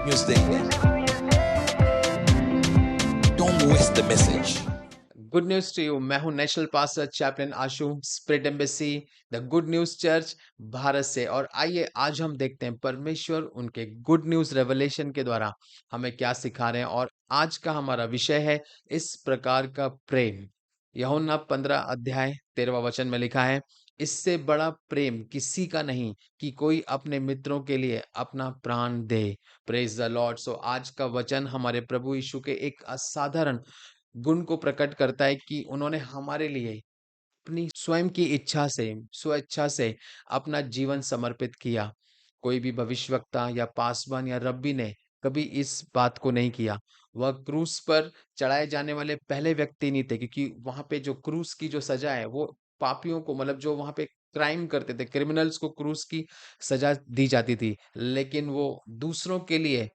News देंगे। Don't miss the message. Good news to you. मैं हूं national pastor chaplain Ashu, spirit embassy, the good news church Bharat से। और आइए आज हम देखते हैं परमेश्वर उनके गुड न्यूज रेवलेशन के द्वारा हमें क्या सिखा रहे हैं। और आज का हमारा विषय है इस प्रकार का प्रेम। यूहन्ना 15 अध्याय 13वां वचन में लिखा है, इससे बड़ा प्रेम किसी का नहीं कि कोई अपने मित्रों के लिए अपना प्राण दे। Praise the lord. सो आज का वचन हमारे प्रभु यीशु के एक असाधारण गुण को प्रकट करता है कि उन्होंने हमारे लिए अपनी स्वयं की इच्छा से, स्वेच्छा से अपना जीवन समर्पित किया। कोई भी भविष्यवक्ता या पासवान या रब्बी ने कभी इस बात को नहीं किया। वह क्रूस पर चढ़ाए जाने वाले पहले व्यक्ति नहीं थे, क्योंकि वहां पे जो क्रूस की जो सजा है वो पापियों को, मतलब जो वहां पे क्राइम करते थे, क्रिमिनल्स को क्रूस की सजा दी जाती थी। लेकिन वो दूसरों के लिए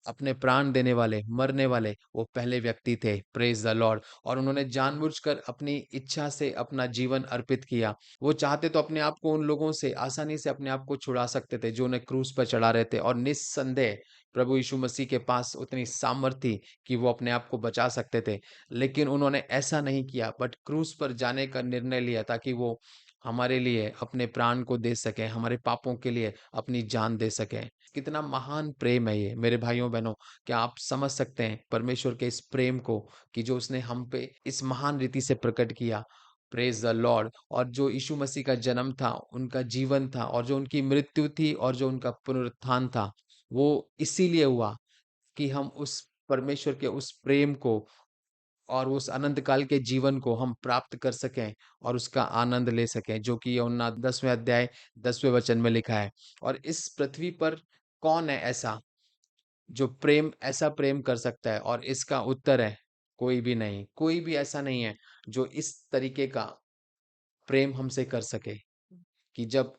अपने प्राण देने वाले, मरने वाले वो पहले व्यक्ति थे। Praise the Lord. और उन्होंने जानबूझकर अपनी इच्छा से अपना जीवन अर्पित किया। वो चाहते तो अपने आप को उन लोगों से आसानी से अपने आप को छुड़ा सकते थे जो उन्हें क्रूस पर चढ़ा रहे थे, और निस्संदेह प्रभु यीशु मसीह के पास उतनी सामर्थ्य थी कि वो अपने आप को बचा सकते थे। लेकिन उन्होंने ऐसा नहीं किया, बट क्रूस पर जाने का निर्णय लिया ताकि वो हमारे लिए अपने प्राण को दे सकें, हमारे पापों के लिए अपनी जान दे सकें। कितना महान प्रेम है ये मेरे भाइयों बहनों। क्या आप समझ सकते हैं परमेश्वर के इस प्रेम को, कि जो उसने हम पे इस महान रीति से प्रकट किया। Praise the Lord. और जो यीशु मसीह का जन्म था, उनका जीवन था, और जो उनकी मृत्यु थी, और जो उनका पुनरुत्थान था, वो इसीलिए हुआ कि हम उस परमेश्वर के उस प्रेम को और उस अनंत काल के जीवन को हम प्राप्त कर सकें और उसका आनंद ले सकें, जो कि यूहन्ना 10वें अध्याय 10वें वचन में लिखा है। और इस पृथ्वी पर कौन है ऐसा जो ऐसा प्रेम कर सकता है? और इसका उत्तर है कोई भी नहीं। कोई भी ऐसा नहीं है जो इस तरीके का प्रेम हमसे कर सके, कि जब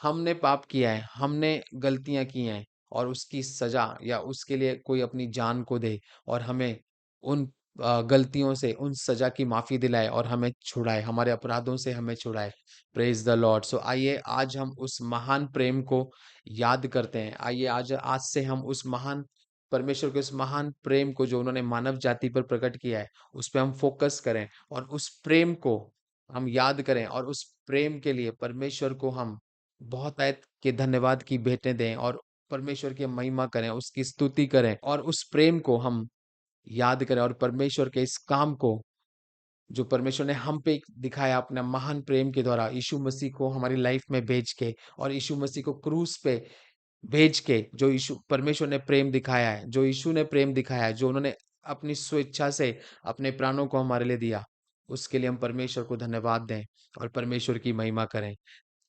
हमने पाप किया है, हमने गलतियां की हैं, और उसकी सजा या उसके लिए कोई अपनी जान को दे, और हमें उन गलतियों से, उन सजा की माफी दिलाए, और हमें छुड़ाए, हमारे अपराधों से हमें छुड़ाए। Praise the lord. सो आइए आज हम उस महान प्रेम को याद करते हैं। आइए आज आज से हम उस महान परमेश्वर के उस महान प्रेम को जो उन्होंने मानव जाति पर प्रकट किया है, उस पे हम फोकस करें, और उस प्रेम को हम याद करें, और उस प्रेम के लिए परमेश्वर को हम बहुत आयत के धन्यवाद की भेंटें दें, और परमेश्वर की महिमा करें, उसकी स्तुति करें, और उस प्रेम को हम याद करें, और परमेश्वर के इस काम को जो परमेश्वर ने हम पे दिखाया अपना महान प्रेम के द्वारा, यीशु मसीह को हमारी लाइफ में भेज के, और यीशु मसीह को क्रूस पे भेज के, जो यीशु परमेश्वर ने प्रेम दिखाया है, जो यीशु ने प्रेम दिखाया है, जो उन्होंने अपनी स्वेच्छा से अपने प्राणों को हमारे लिए दिया, उसके लिए हम परमेश्वर को धन्यवाद दें और परमेश्वर की महिमा करें।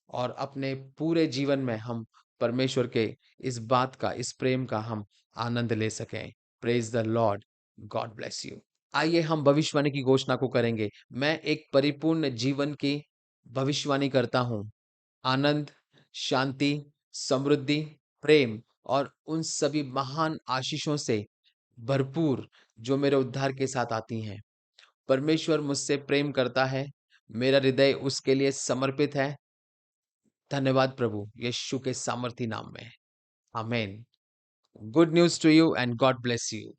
और अपने पूरे जीवन में हम परमेश्वर के इस बात का, इस प्रेम का हम आनंद ले सकें। Praise the Lord. God bless you. आइए हम भविष्यवाणी की घोषणा को करेंगे। मैं एक परिपूर्ण जीवन की भविष्यवाणी करता हूं। आनंद, शांति, समृद्धि, प्रेम और उन सभी महान आशीषों से भरपूर जो मेरे उद्धार के साथ आती हैं। परमेश्वर मुझसे प्रेम करता है। मेरा हृदय उसके लिए समर्पित है। धन्यवाद प्रभु यीशु के सामर्थी नाम में। आमेन। Good news to you and God bless you.